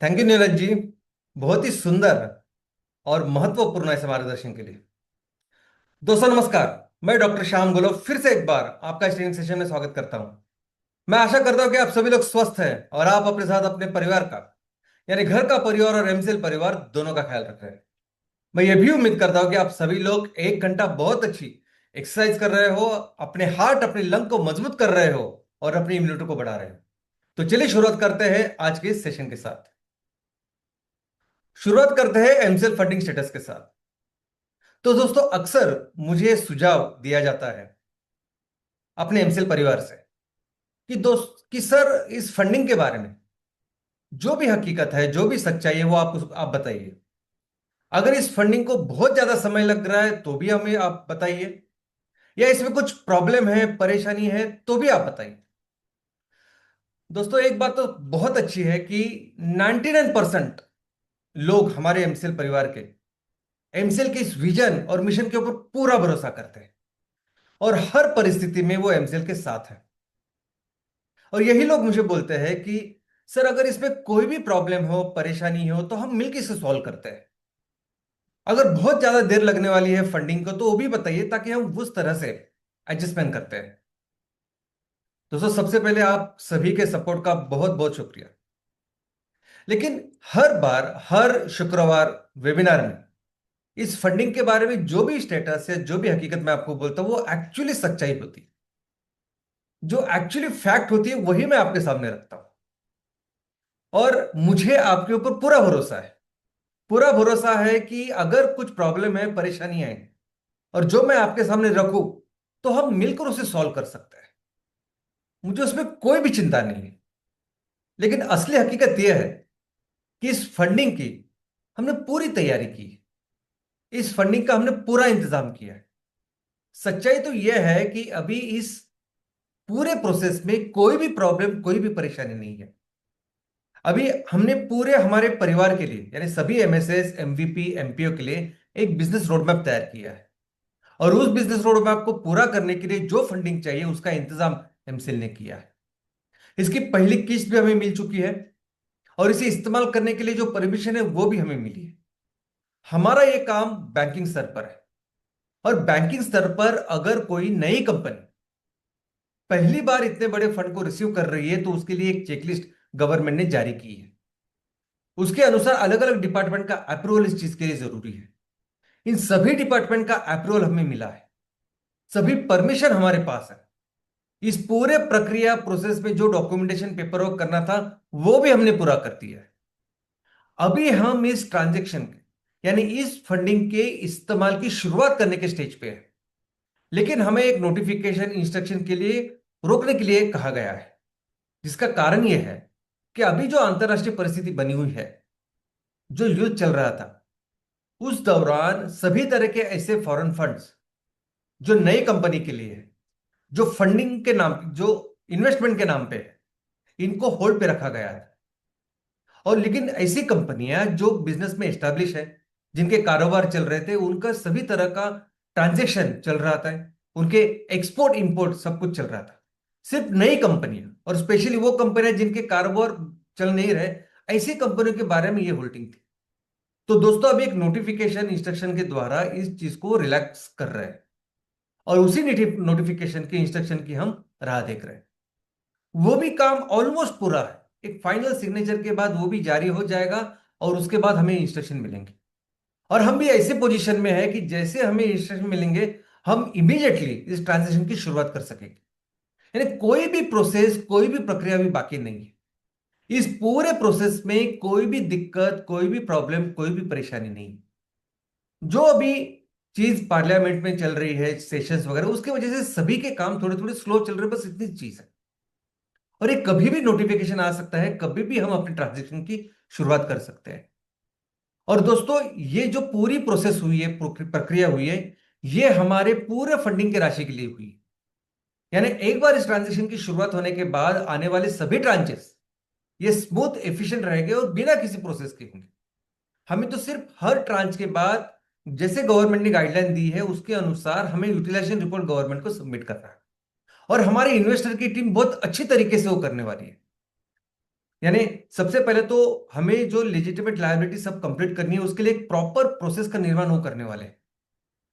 Thank you Neeraj ji. बहुत ही सुंदर और महत्वपूर्ण ऐसे मार्गदर्शन के लिए। दोस्तों नमस्कार। मैं डॉक्टर श्याम गुलो फिर से एक बार आपका इस ट्रेनिंग सेशन में स्वागत करता हूं। मैं आशा करता हूं कि आप सभी लोग स्वस्थ हैं और आप अपने साथ अपने परिवार का यानी घर का परिवार और एमसीएल परिवार दोनों का ख्याल रख रहे हैं। मैं ये भी उम्मीद करता हूं कि आप सभी लोग 1 घंटा बहुत अच्छी एक्सरसाइज कर रहे हो, अपने हार्ट अपने लंग को मजबूत कर रहे हो और अपनी इम्यूनिटी को बढ़ा रहे हो। तो चलिए शुरुआत करते हैं आज के इस सेशन के साथ। शुरुआत करते हैं एमसीएल फंडिंग स्टेटस के साथ। तो दोस्तों अक्सर मुझे सुझाव दिया जाता है अपने एमसीएल परिवार से कि सर इस फंडिंग के बारे में जो भी हकीकत है, जो भी सच्चाई है, वो आप बताइए। अगर इस फंडिंग को बहुत ज्यादा समय लग रहा है तो भी हमें आप बताइए, या इसमें कुछ प्रॉब्लम है, परेशानी है तो भी आप बताइए। दोस्तों एक बात तो बहुत अच्छी है कि 99% लोग हमारे एमसीएल परिवार के एमसीएल के इस विजन और मिशन के ऊपर पूरा भरोसा करते हैं और हर परिस्थिति में वो एमसीएल के साथ है। और यही लोग मुझे बोलते हैं कि सर अगर इसमें कोई भी प्रॉब्लम हो, परेशानी हो तो हम मिलकर इसे सॉल्व करते हैं। अगर बहुत ज्यादा देर लगने वाली है फंडिंग को तो वो भी बताइए ताकि हम उस तरह से एडजस्टमेंट करते हैं। दोस्तों सबसे पहले आप सभी के सपोर्ट का बहुत बहुत शुक्रिया। लेकिन हर बार हर शुक्रवार वेबिनार में इस फंडिंग के बारे में जो भी स्टेटस है, जो भी हकीकत मैं आपको बोलता हूं वो एक्चुअली सच्चाई होती है। जो एक्चुअली फैक्ट होती है वही मैं आपके सामने रखता हूं। और मुझे आपके ऊपर पूरा भरोसा है। पूरा भरोसा है कि अगर कुछ प्रॉब्लम है, परेशानियां हैं और जो मैं आपके सामने रखूं तो हम मिलकर उसे सॉल्व कर सकते हैं। मुझे उसमें कोई भी चिंता नहीं है। लेकिन असली हकीकत यह है कि इस फंडिंग की हमने पूरी तैयारी की है। इस फंडिंग का हमने पूरा इंतजाम किया है। सच्चाई तो यह है कि अभी इस पूरे प्रोसेस में कोई भी प्रॉब्लम, कोई भी परेशानी नहीं है। अभी हमने पूरे हमारे परिवार के लिए यानी सभी एमएसएस, एमवीपी, एमपीओ के लिए एक बिजनेस रोडमैप तैयार किया है। और उस बिजनेस रोड मैप को पूरा करने के लिए जो फंडिंग चाहिए उसका इंतजाम एमसीएल ने किया है। इसकी पहली किस्त भी हमें मिल चुकी है और इसे इस्तेमाल करने के लिए जो परमिशन है वो भी हमें मिली है। हमारा ये काम बैंकिंग स्तर पर है। और बैंकिंग स्तर पर अगर कोई नई कंपनी पहली बार इतने बड़े फंड को रिसीव कर रही है तो उसके लिए एक चेकलिस्ट गवर्नमेंट ने जारी की है। उसके अनुसार अलग अलग डिपार्टमेंट का अप्रूवल इस चीज के लिए जरूरी है। इन सभी डिपार्टमेंट का अप्रूवल हमें मिला है। सभी परमिशन हमारे पास है। इस पूरे प्रक्रिया प्रोसेस में जो डॉक्यूमेंटेशन पेपर वर्क करना था वो भी हमने पूरा कर दिया है। अभी हम इस ट्रांजैक्शन के यानी इस फंडिंग के इस्तेमाल की शुरुआत करने के स्टेज पे है। लेकिन हमें एक नोटिफिकेशन इंस्ट्रक्शन के लिए रोकने के लिए कहा गया है, जिसका कारण यह है कि अभी जो अंतरराष्ट्रीय परिस्थिति बनी हुई है, जो युद्ध चल रहा था, उस दौरान सभी तरह के ऐसे फॉरेन फंड्स जो नई कंपनी के लिए है, जो फंडिंग के नाम, जो इन्वेस्टमेंट के नाम पे है, इनको होल्ड पे रखा गया है। और लेकिन ऐसी कंपनियां जो बिजनेस में एस्टेब्लिश है, जिनके कारोबार चल रहे थे, उनका सभी तरह का ट्रांजैक्शन चल रहा था, उनके एक्सपोर्ट इंपोर्ट सब कुछ चल रहा था। सिर्फ नई कंपनियां और स्पेशली वो कंपनियां जिनके कारोबार चल नहीं रहे, ऐसी कंपनियों के बारे में ये होल्डिंग थी। तो दोस्तों अभी एक नोटिफिकेशन इंस्ट्रक्शन के द्वारा इस चीज को रिलैक्स कर रहे हैं और उसी नोटिफिकेशन के इंस्ट्रक्शन की हम राह देख रहे हैं। वो भी काम ऑलमोस्ट पूरा है। एक फाइनल सिग्नेचर के बाद वो भी जारी हो जाएगा और उसके बाद हमें इंस्ट्रक्शन मिलेंगे। और हम भी ऐसे पोजीशन में है कि जैसे हमें इंस्ट्रक्शन मिलेंगे हम इमीडिएटली इस ट्रांजेक्शन की शुरुआत कर सकेंगे। यानी कोई भी प्रोसेस, कोई भी प्रक्रिया भी बाकी नहीं है। इस पूरे प्रोसेस में कोई भी दिक्कत, कोई भी प्रॉब्लम, कोई भी परेशानी नहीं है। जो अभी चीज पार्लियामेंट में चल रही है, सेशंस वगैरह, उसकी वजह से सभी के काम थोड़े थोड़े स्लो चल रहे हैं, बस इतनी चीज है। और ये कभी भी नोटिफिकेशन आ सकता है, कभी भी हम अपने ट्रांजेक्शन की शुरुआत कर सकते हैं। और दोस्तों ये जो पूरी प्रोसेस हुई है, प्रक्रिया हुई है, ये हमारे पूरे फंडिंग की राशि के लिए हुई है। यानी एक बार इस ट्रांजेक्शन की शुरुआत होने के बाद आने वाले सभी ट्रांचेस ये स्मूथ, एफिशिएंट रहेंगे और बिना किसी प्रोसेस के होंगे। हमें तो सिर्फ हर ट्रांच के बाद जैसे गवर्नमेंट ने गाइडलाइन दी है उसके अनुसार हमें यूटिलाइजेशन रिपोर्ट गवर्नमेंट को सबमिट करना है। और हमारे इन्वेस्टर की टीम बहुत अच्छी तरीके से वो करने वाली है। यानी सबसे पहले तो हमें जो लेजिटिमेट लायबिलिटी सब कंप्लीट करनी है, उसके लिए एक प्रॉपर प्रोसेस का निर्माण वो करने वाले हैं,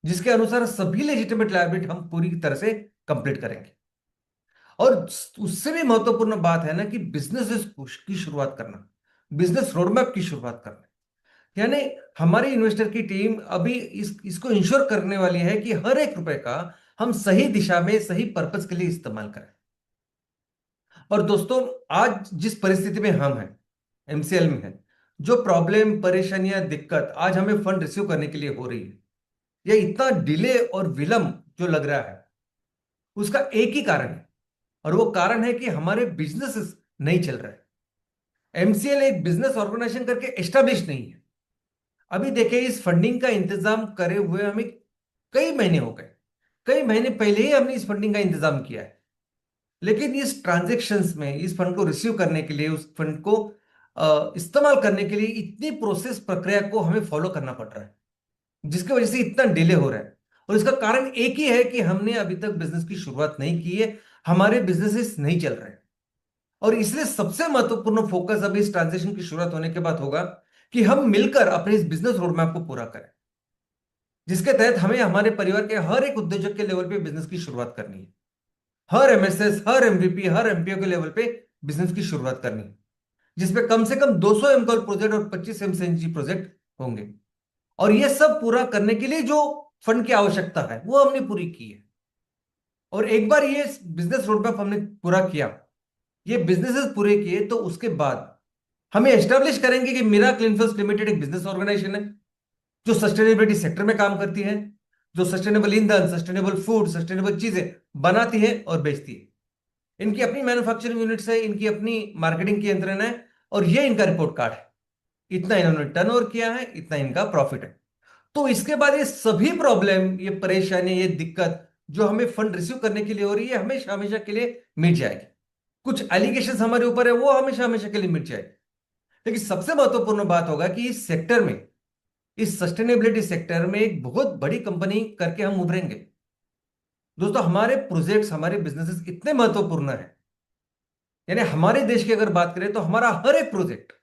जिसके अनुसार सभी लेजिटिमेट लायबिलिटी हम पूरी तरह से कंप्लीट करेंगे। और उससे भी महत्वपूर्ण बात है ना कि बिजनेस की शुरुआत करना, बिजनेस रोडमैप की शुरुआत करना। यानी हमारी इन्वेस्टर की टीम अभी इसको इंश्योर करने वाली है कि हर एक रुपए का हम सही दिशा में सही पर्पस के लिए इस्तेमाल करें। और दोस्तों, आज जिस परिस्थिति में हम हैं, एमसीएल में है, जो प्रॉब्लम, परेशानियां, दिक्कत आज हमें फंड रिसीव करने के लिए हो रही है, या इतना डिले और विलंब जो लग रहा है, उसका एक ही कारण है, और वो कारण है कि हमारे बिजनेस नहीं चल रहे। एमसीएल एक बिजनेस ऑर्गेनाइजेशन करके एस्टेब्लिश नहीं है। अभी देखिए, इस फंडिंग का इंतजाम करे हुए हमें कई महीने हो गए। कई महीने पहले ही हमने इस फंडिंग का इंतजाम किया है, लेकिन इस ट्रांजैक्शंस में, इस फंड को रिसीव करने के लिए, उस फंड को इस्तेमाल करने के लिए इतनी प्रोसेस, प्रक्रिया को हमें फॉलो करना पड़ रहा है, जिसकी वजह से इतना डिले हो रहा है। और इसका कारण एक ही है कि हमने अभी तक बिजनेस की शुरुआत नहीं की है, हमारे बिजनेसेस नहीं चल रहे हैं। और इसलिए सबसे महत्वपूर्ण फोकस अभी इस ट्रांजेक्शन की शुरुआत होने के बाद होगा कि हम मिलकर अपने इस बिजनेस रोडमैप को पूरा करें, जिसके तहत हमें हमारे परिवार के हर एक उद्योजक के लेवल पे बिजनेस की शुरुआत करनी है। हर एमएसएस, हर एमवीपी, हर एमपीओ के लेवल पे बिजनेस की शुरुआत करनी है, जिसपे कम से कम 200 एमकॉल प्रोजेक्ट और 25 एमसीएनजी प्रोजेक्ट होंगे। और ये सब पूरा करने के लिए जो फंड की आवश्यकता है वो हमने पूरी की है। और एक बार ये बिजनेस रोडमैप हमने पूरा किया, ये बिजनेसेस पूरे किए, तो उसके बाद हमें एस्टेब्लिश करेंगे कि मीरा क्लिनफर्स्ट लिमिटेड एक बिजनेस ऑर्गेनाइजेशन है जो सस्टेनेबिलिटी सेक्टर में काम करती है, जो सस्टेनेबल ईंधन, सस्टेनेबल फूड, सस्टेनेबल चीजें बनाती है और बेचती है। इनकी अपनी मैन्युफैक्चरिंग यूनिट्स है, इनकी अपनी मार्केटिंग की यंत्रणा है, और ये इनका रिपोर्ट कार्ड है। इतना इन्होंने टर्नओवर किया है, इतना इनका प्रॉफिट है। तो इसके बाद ये सभी प्रॉब्लम, ये परेशानी, ये दिक्कत जो हमें फंड रिसीव करने के लिए हो रही है, हमेशा हमेशा के लिए मिट जाएगी। कुछ एलिगेशन हमारे ऊपर है, वो हमेशा हमेशा के लिए मिट जाएगी। लेकिन सबसे महत्वपूर्ण बात होगा कि इस सेक्टर में, इस सस्टेनेबिलिटी सेक्टर में एक बहुत बड़ी कंपनी करके हम उभरेंगे। दोस्तों, हमारे प्रोजेक्ट्स, हमारे बिजनेसेस इतने महत्वपूर्ण है, यानी हमारे देश की अगर बात करें तो हमारा हर एक प्रोजेक्ट,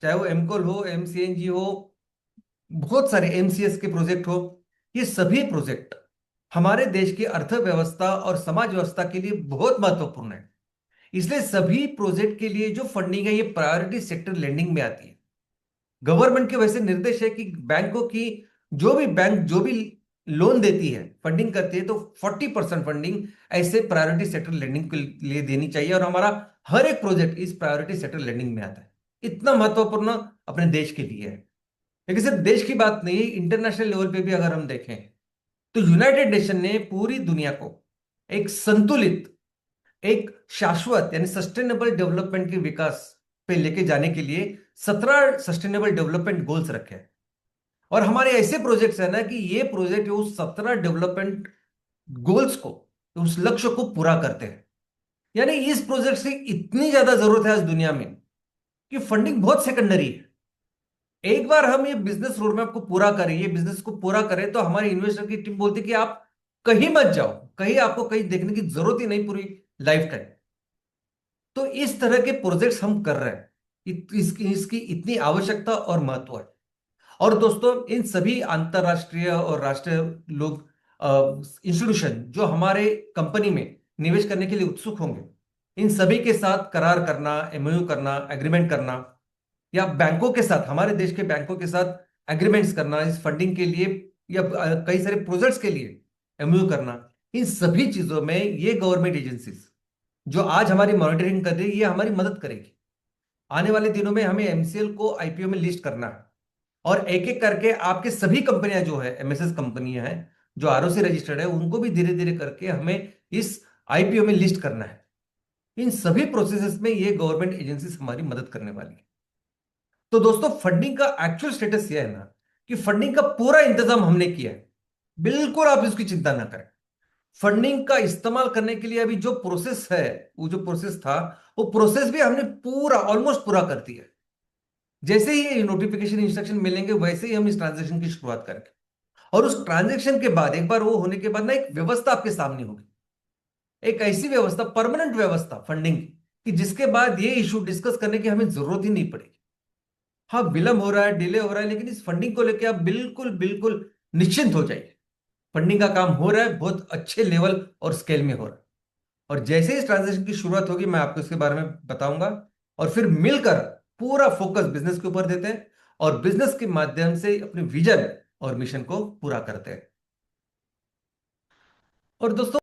चाहे वो एमकोल हो, एमसीएनजी हो, बहुत सारे एमसीएस के प्रोजेक्ट हो, ये सभी प्रोजेक्ट हमारे देश की अर्थव्यवस्था और समाज व्यवस्था के लिए बहुत महत्वपूर्ण है। इसलिए सभी प्रोजेक्ट के लिए जो फंडिंग है, ये प्रायोरिटी सेक्टर लेंडिंग में आती है। गवर्नमेंट के वैसे निर्देश है कि बैंकों की, जो भी बैंक जो भी लोन देती है, फंडिंग करती है, तो 40% फंडिंग ऐसे प्रायोरिटी सेक्टर लेंडिंग के लिए देनी चाहिए। और हमारा हर एक प्रोजेक्ट इस प्रायोरिटी सेक्टर लेंडिंग में आता है। इतना महत्वपूर्ण अपने देश के लिए है। लेकिन सिर्फ देश की बात नहीं, इंटरनेशनल लेवल पे भी अगर हम देखें तो यूनाइटेड नेशन ने पूरी दुनिया को एक संतुलित, एक शाश्वत यानी सस्टेनेबल डेवलपमेंट के विकास पे लेके जाने के लिए 17 सस्टेनेबल डेवलपमेंट गोल्स रखे हैं। और हमारे ऐसे प्रोजेक्ट्स है ना कि ये प्रोजेक्ट उस 17 डेवलपमेंट गोल्स को, उस लक्ष्य को पूरा करते हैं। यानी इस प्रोजेक्ट की इतनी ज्यादा जरूरत है आज दुनिया में कि फंडिंग बहुत सेकेंडरी है। एक बार हम ये बिजनेस रोडमैप को पूरा करें, ये बिजनेस को पूरा करें, तो हमारी इन्वेस्टर की टीम बोलती है कि आप कहीं मत जाओ, कहीं आपको कहीं देखने की जरूरत ही नहीं पूरी लाइफ टाइम। तो इस तरह के प्रोजेक्ट्स हम कर रहे हैं, इसकी इतनी आवश्यकता और महत्व है। और दोस्तों, इन सभी अंतरराष्ट्रीय और राष्ट्रीय लोग, इंस्टीट्यूशन जो हमारे कंपनी में निवेश करने के लिए उत्सुक होंगे, इन सभी के साथ करार करना, एमओयू करना, एग्रीमेंट करना, या बैंकों के साथ, हमारे देश के बैंकों के साथ एग्रीमेंट्स करना इस फंडिंग के लिए, या कई सारे प्रोजेक्ट्स के लिए एमओयू करना, इन सभी चीजों में ये गवर्नमेंट एजेंसीज जो आज हमारी मॉनिटरिंग कर रही है, ये हमारी मदद करेगी। आने वाले दिनों में हमें एमसीएल को आईपीओ में लिस्ट करना है, और एक एक करके आपके सभी कंपनियां जो है, एमएसएस कंपनियां हैं जो आरओसी रजिस्टर्ड है, उनको भी धीरे धीरे करके हमें इस आईपीओ में लिस्ट करना है। इन सभी प्रोसेसेस में ये गवर्नमेंट एजेंसीज हमारी मदद करने वाली है। तो दोस्तों, फंडिंग का एक्चुअल स्टेटस यह है ना कि फंडिंग का पूरा इंतजाम हमने किया है। बिल्कुल आप इसकी चिंता ना करें। फंडिंग का इस्तेमाल करने के लिए अभी जो प्रोसेस है, वो जो प्रोसेस था, वो प्रोसेस भी हमने पूरा, ऑलमोस्ट पूरा कर दिया है। जैसे ही ये नोटिफिकेशन, इंस्ट्रक्शन मिलेंगे, वैसे ही हम इस ट्रांजेक्शन की शुरुआत करेंगे। और उस ट्रांजेक्शन के बाद, एक बार वो होने के बाद ना, एक व्यवस्था आपके सामने होगी। एक ऐसी व्यवस्था, परमानेंट व्यवस्था फंडिंग की, कि जिसके बाद ये इशू डिस्कस करने की हमें जरूरत ही नहीं पड़ेगी। हाँ, विलंब हो रहा है, डिले हो रहा है, लेकिन इस फंडिंग को लेकर आप बिल्कुल बिल्कुल निश्चिंत हो जाइए। फंडिंग का काम हो रहा है, बहुत अच्छे लेवल और स्केल में हो रहा है। और जैसे ही इस ट्रांजेक्शन की शुरुआत होगी मैं आपको इसके बारे में बताऊंगा, और फिर मिलकर पूरा फोकस बिजनेस के ऊपर देते हैं और बिजनेस के माध्यम से अपने विजन और मिशन को पूरा करते हैं। और दोस्तों,